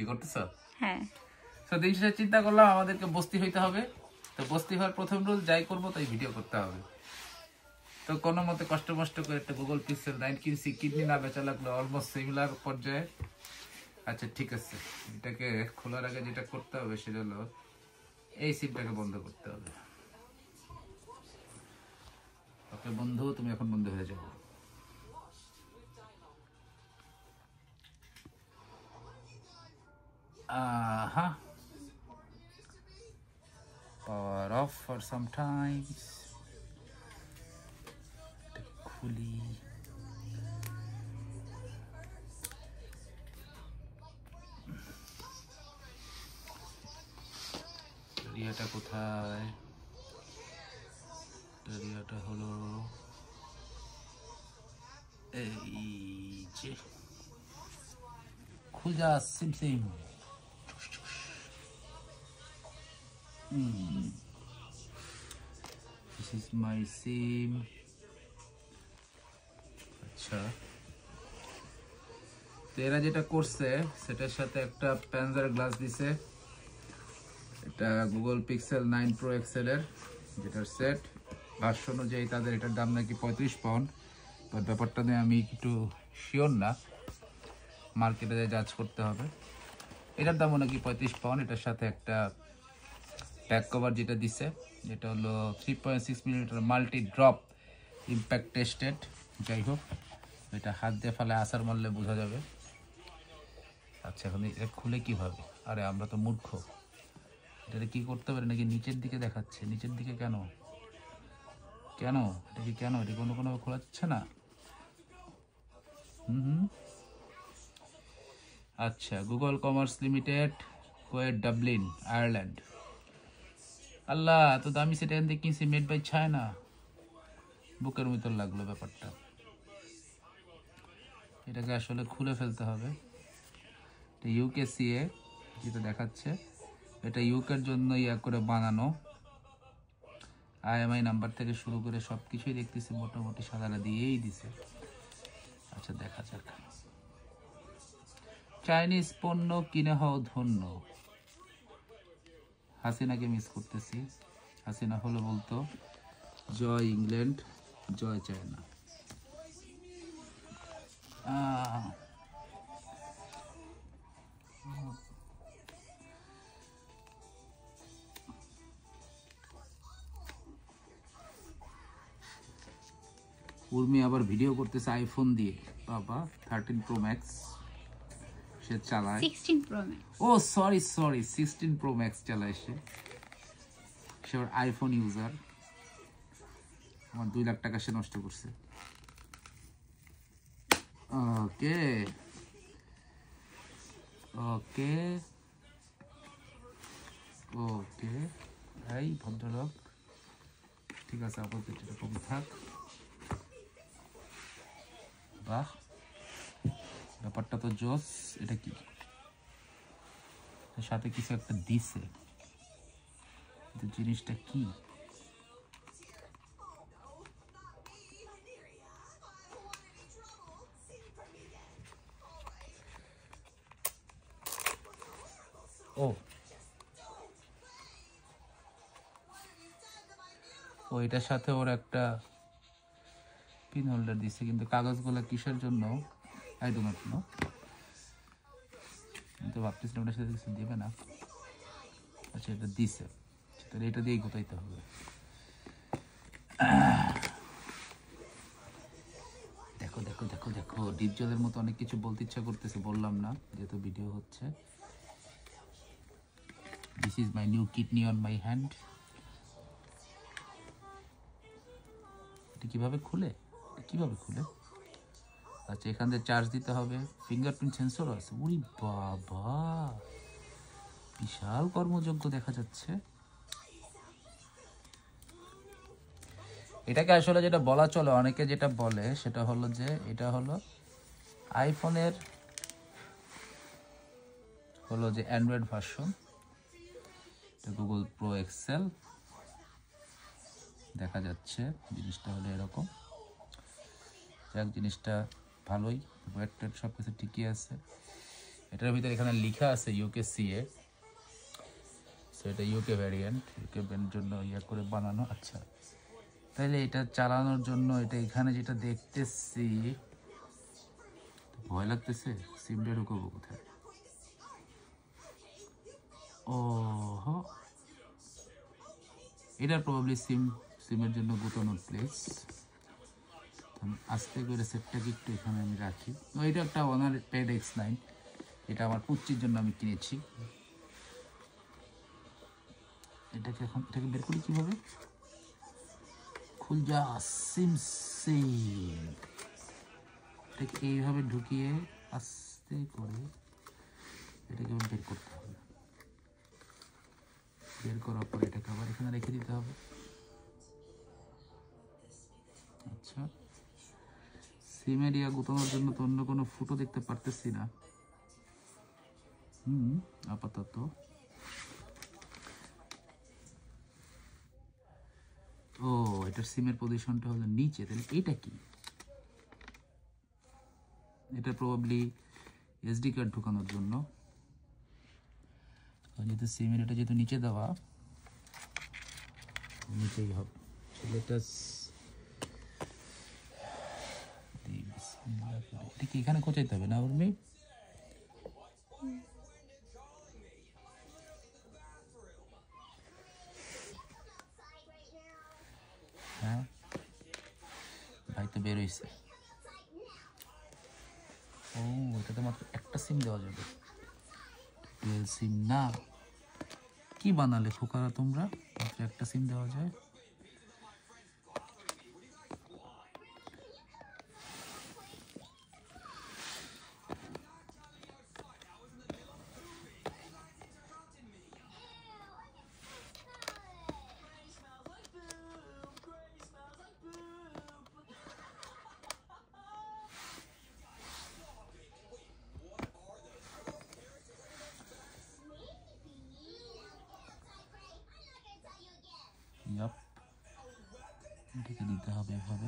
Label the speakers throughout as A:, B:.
A: কি করতেছ?
B: হ্যাঁ।
A: তো দিন শেষে চিন্তা করলাম আমাদেরকে বস্তি হইতে হবে। তো বস্তি হওয়ার প্রথম রুল যাই করবো তাই ভিডিও করতে হবে। তো কোনো মতে কষ্ট করে একটা গুগল পিক্সেল 9 কিনছি, কিডনি না বেচা লাগলো, অলমোস্ট সিমিলার পর্যায়ে। আচ্ছা ঠিক আছে, এটাকে খোলার আগে যেটা করতে হবে সেটা হলো এই সিমটাকে বন্ধ করতে হবে। ওকে বন্ধু, তুমি এখন বন্ধ হয়ে যাও। Power off for some times. খুলি। রিয়াটা কোথায়? রিয়াটা হলো এই যে খুঁজা সিম সিম। This is my sim. আচ্ছা, তো এরা যেটা করছে সেটার সাথে একটা প্যানজার গ্লাস দিছে। এটা গুগল পিক্সেল 9 প্রো এক্সেল এর যেটার সেট ভাষ্য অনুযায়ী তাদের এটার দাম নাকি 35 পাউন্ড। বাট ব্যাপারটা নিয়ে আমি একটু শিওর না, মার্কেটে জাজ করতে হবে। এটার দামও নাকি 35 পাউন্ড। এটার সাথে একটা ব্যাক কভার যেটা দিছে, এটা হলো 3.6 millimetre multi drop impact tested. যাই হোক, এটা হাত দিয়ে ফেলে আসার মারলে বোঝা যাবে। আচ্ছা, এখন এটা খুলে কীভাবে? আরে আমরা তো মূর্খ, এটাতে কী করতে পারে নাকি? নিচের দিকে দেখাচ্ছে। নিচের দিকে কেন কেন এটা কি কেন? এটা কোনোভাবে খোলা যাচ্ছে না। আচ্ছা, গুগল কমার্স লিমিটেড, কোয়েট, ডাবলিন, আয়ারল্যান্ড। আল্লাহ, তো দামি সেটা এখান থেকে কিনছি, মেড বাই চায়না। বুকের ভিতর লাগলো ব্যাপারটা। এটাকে আসলে খুলে ফেলতে হবে। এটা ইউকেসিএ যেটা দেখাচ্ছে, এটা ইউকের জন্য ইয়া করে বানানো। IMI নাম্বার থেকে শুরু করে সব কিছুই দেখতেছি মোটামুটি সাদারা দিয়েই দিছে। আচ্ছা, দেখা যাক। চাইনিজ পণ্য কিনে হও ধন্য। হাসিনাকে মিস করতেছি। হাসিনা হলো বলতো জয় ইংল্যান্ড, জয় চায়না। উর্মি আবার ভিডিও করতেছে আইফোন দিয়ে। বাবা, 13 প্রো ম্যাক্স সে চালায়।
B: 16 প্রো ম্যাক্স।
A: ও সরি 16 প্রো ম্যাক্স চালায় সে। সে আইফোন ইউজার। আমার 2 লাখ টাকা সে নষ্ট করছে। ওকে ওকে ওকে, এই ভদ্রলোক ঠিক আছে, আপাতত এরকম থাক। বাহ, ব্যাপারটা তো জোস। এটা কি? সাথে কিছু একটা দিছে, জিনিসটা কি? ও এটার সাথে ওর একটা পিন হোল্ডার দিছে, কিন্তু কাগজগুলো কিসের জন্য আই ডো নট নো। আমি তো ভাবতেছিলাম ওটার সাথে কিছু দিবে না। আচ্ছা, এটা দিছে, তাহলে এটা দিয়েই গোতাইতে হবে। দেখো দেখো দেখো দেখো, ডিপ জলের মতো অনেক কিছু বলতে ইচ্ছা করতেছে, বললাম না যেহেতু ভিডিও হচ্ছে। This is my new kidney on my hand. এটা কিভাবে খুলে? আচ্ছা, এখান থেকে চার্জ দিতে হবে। ফিঙ্গারপ্রিন্ট সেন্সর আছে। উরি বাবা, বিশাল কর্মযোগ্য দেখা যাচ্ছে। এটাকে আসলে যেটা বলা চলে, অনেকে যেটা বলে সেটা হলো যে এটা হলো আইফোনের হলো যে অ্যান্ড্রয়েড ভার্সন। এটা গুগল প্রো এক্সেল দেখা যাচ্ছে। জিনিসটা হলো এরকম। যাক, জিনিসটা ভালোই, ওয়েট সব কিছু ঠিকই আছে। এটার ভিতরে এখানে লেখা আছে ইউকে সিএ, সো এটা ইউকে ভ্যারিয়েন্ট, ইউকে ব্যান্ডের জন্য ইয়া করে বানানো। আচ্ছা, তাহলে এটা চালানোর জন্য এটা এখানে যেটা দেখতেছি ভয় লাগতেছে, সিমটা ঢুকাবো কোথায়? ও হো, এটা প্রবাবলি সিমের জন্য গুতানোর প্লেস। আস্তে করে সেটটাকে একটু এখানে আমি রাখি। এটা একটা ওনার পেড X9, এটা আমার পুচ্চির জন্য আমি কিনেছি। এটাকে বের করি কিভাবে? খুল যা সিম, এটাকে এইভাবে ঢুকিয়ে আস্তে করে এটাকে বের করতে হবে। বের করার পর এটাকে আবার এখানে রেখে দিতে হবে। আচ্ছা, সিম এরিয়া গুতানোর জন্য তো অন্য কোনো ফুটো দেখতে পারতেছি না। আপাতত ও, এটার সিমের পজিশনটা হলো নিচে, তাহলে এটা কি? এটা প্রবাবলি এসডি কার্ড ঢোকানোর জন্য, যেহেতু সিমের এটা যেহেতু নিচে দেওয়া, নিচেই হবে। এটা কি এখানে খোঁচাইতে হবে না উর্মি? হ্যাঁ ভাই তো বের হয়েছে। ও, এটাতে মাত্র একটা সিম দেওয়া যাবে, ডুয়াল সিম না। কি বানালে খোকারা তোমরা, মাত্র একটা সিম দেওয়া যায়? এটাকে দিতে হবে এভাবে।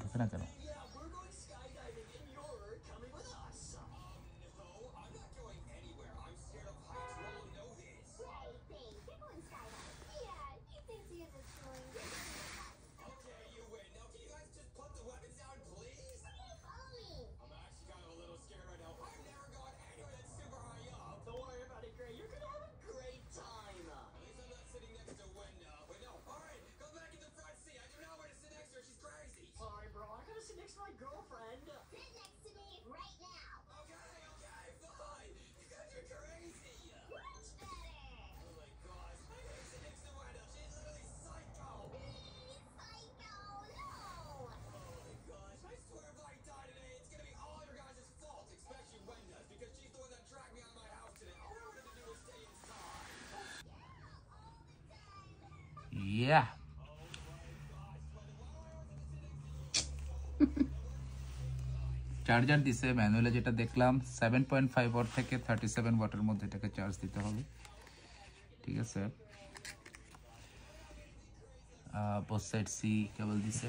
A: ঢুকে না কেন? Yeah. চার্জার দিছে ম্যানুয়ালে, যেটা দেখলাম 7.5 ওয়াট থেকে 37 ওয়াটের মধ্যে এটাকে চার্জ দিতে হবে। ঠিক আছে, বোথ সাইড সি কেবল দিছে।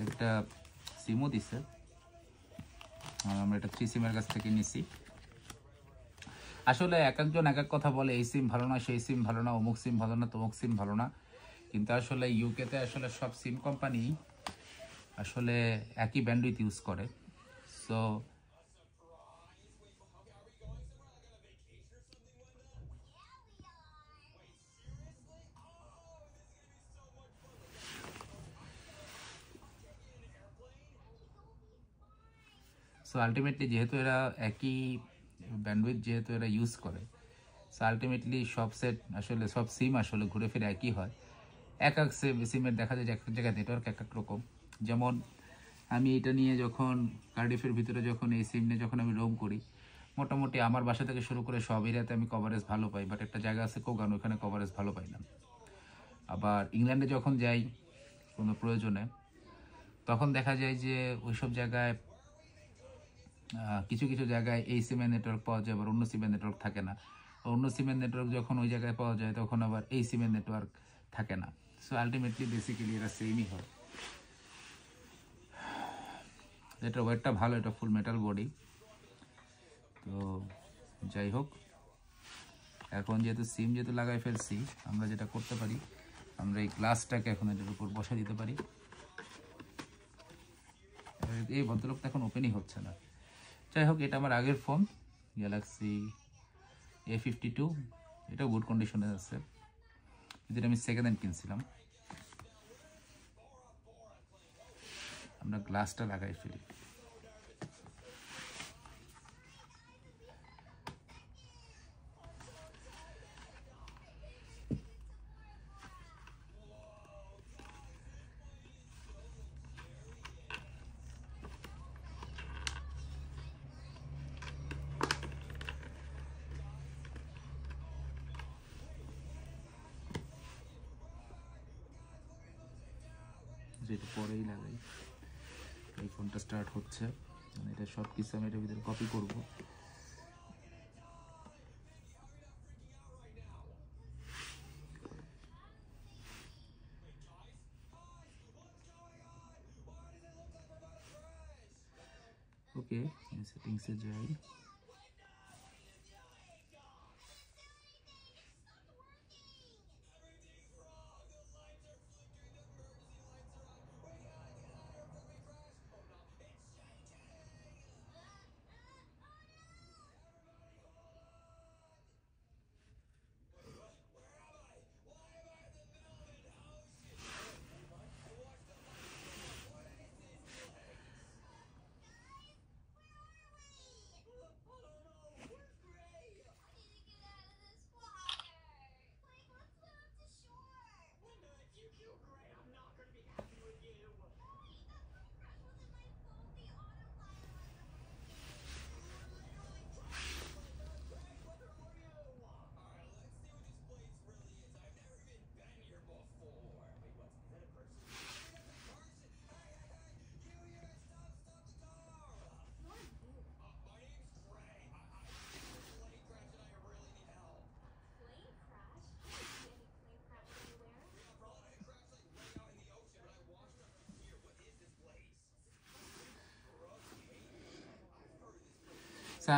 A: একটা সিমও দিছে, আমরা এটা 3 সিমের কাছ থেকে নিছি। আসলে এক একজন এক এক কথা বলে, এই সিম ভালো না, সেই সিম ভালো না, অমুক সিম ভালো না, তমুক সিম ভালো না, কিন্তু আসলে ইউকেতে আসলে সব সিম কোম্পানি আসলে একই ব্যান্ডউইথ ইউজ করে। সো আলটিমেটলি যেহেতু এরা একই ব্যান্ডউইথ যেহেতু এরা ইউজ করে, সো আলটিমেটলি সব সেট আসলে সব সিম আসলে ঘুরে ফিরে একই হয়। এক এক সিমের দেখা যায় যে এক এক জায়গায় নেটওয়ার্ক এক এক রকম। যেমন আমি এটা নিয়ে যখন কার্ডিফের ভিতরে যখন এই সিম নিয়ে যখন আমি রোম করি, মোটামুটি আমার বাসা থেকে শুরু করে সব এরিয়াতে আমি কভারেজ ভালো পাই, বাট একটা জায়গা আছে কোগান, ওখানে কভারেজ ভালো পাই না। আবার ইংল্যান্ডে যখন যাই কোনো প্রয়োজনে, তখন দেখা যায় যে ওইসব জায়গায় কিছু কিছু জায়গায় এই সিমের নেটওয়ার্ক পাওয়া যায়, আবার অন্য সিমের নেটওয়ার্ক থাকে না। অন্য সিমের নেটওয়ার্ক যখন ওই জায়গায় পাওয়া যায় তখন আবার এই সিমের নেটওয়ার্ক থাকে না। সো আলটিমেটলি বেসিক্যালি এরা সেমই হয়। এটা ওয়েটটা ভালো, এটা ফুল মেটাল বডি। তো যাই হোক, এখন যেহেতু লাগাই ফেলছি, আমরা যেটা করতে পারি, আমরা এই গ্লাসটাকে এখন এটার উপর বসা দিতে পারি। এই ভদ্রলোক তো এখন ওপেনই হচ্ছে না। যাই হোক, এটা আমার আগের ফোন গ্যালাক্সি A52, এটাও গুড কন্ডিশনে আছে, যেটা আমি সেকেন্ড হ্যান্ড কিনছিলাম। আমরা গ্লাসটা লাগাই ফেলি। যেটা পরেই লাগাই, এই ফোনটা স্টার্ট হচ্ছে, এটা সব কিছু আমি এটার ভিতরে কপি করব। ওকে, সেটিংসে যাই।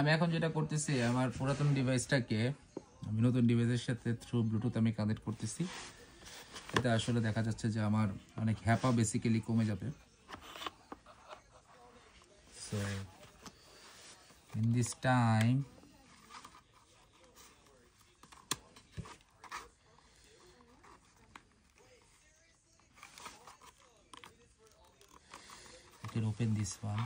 A: আমি এখন যেটা করতেছি, আমার পুরাতন ডিভাইসটাকে আমি নতুন ডিভাইসের সাথে থ্রু ব্লুটুথ আমি কানেক্ট করতেছি। এটা আসলে দেখা যাচ্ছে যে আমার অনেক হ্যাপা বেসিক্যালি কমে যাবে। So in this time I can open this one.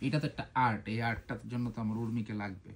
A: এটা তো একটা আর্ট, এই আর্টটার জন্য তো আমার উর্মিকে লাগবে।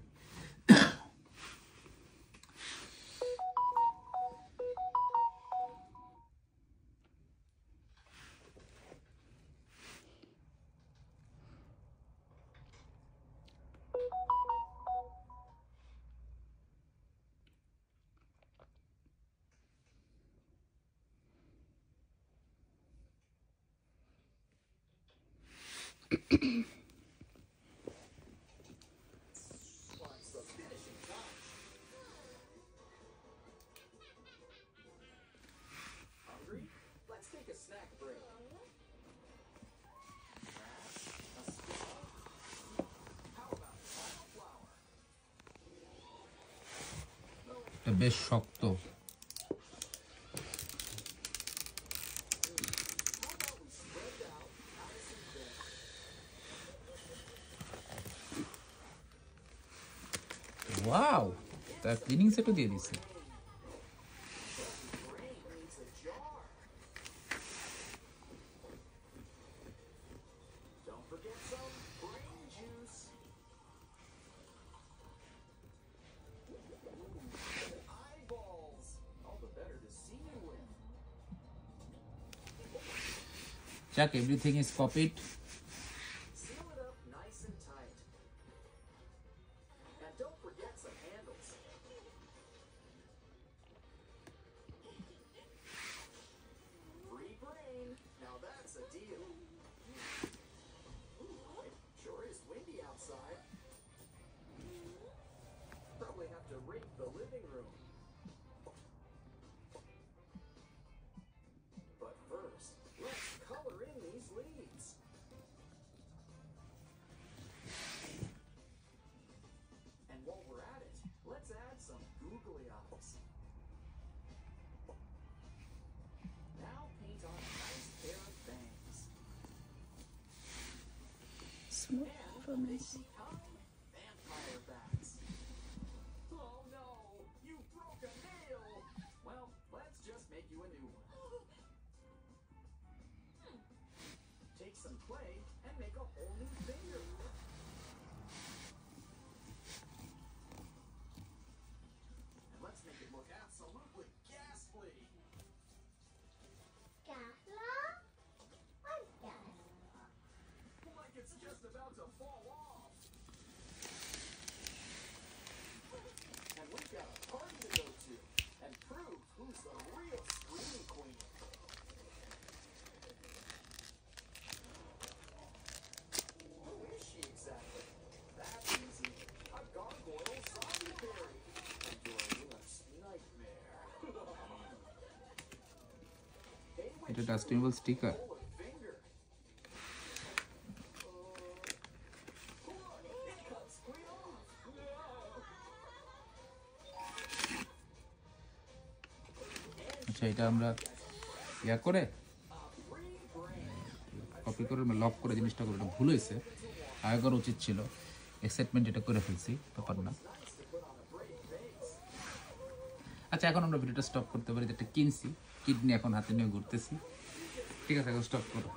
A: এটা বেশ শক্ত। ওয়াও, তার ক্লিনিং সেটও দিয়ে দিছে। Chuck, everything is copied.
B: Seal it up nice and tight. And don't forget some handles. Free brain. Now that's a deal. It sure is windy outside. Probably have to rake the living room. But first, let's color in these leaves. And while we're at it, let's add some googly eyes. Now paint on a nice pair of bangs.
C: Smooth for me.
B: Vampire bats. Oh no, you broke a nail. Well, let's just make you a new one. Take some clay and make a whole new finger. And let's make it look absolutely ghastly. Like it's just about to fall off. And we've got a party to go to and prove who's the real screaming queen. Who is she exactly? That's easy. A gargoyle zombie fairy. And your worst nightmare.
A: এটা ডাস্টিনেবল sticker.
B: Pull a finger. Look, it cuts clean off.
A: আচ্ছা, এটা আমরা ইয়া করে
B: Free brain.
A: Copy করে lock করে জিনিসটা করে, এটা ভুল হয়েছে, আগে করা উচিত ছিল। এক্সাইটমেন্ট এটা করে ফেলছি, ব্যাপার না। আচ্ছা, এখন আমরা ভিডিওটা স্টপ করতে পারি, যেটা কিনছি, কিডনি এখন হাতে নিয়ে ঘুরতেছি। ঠিক আছে, এখন স্টপ করো।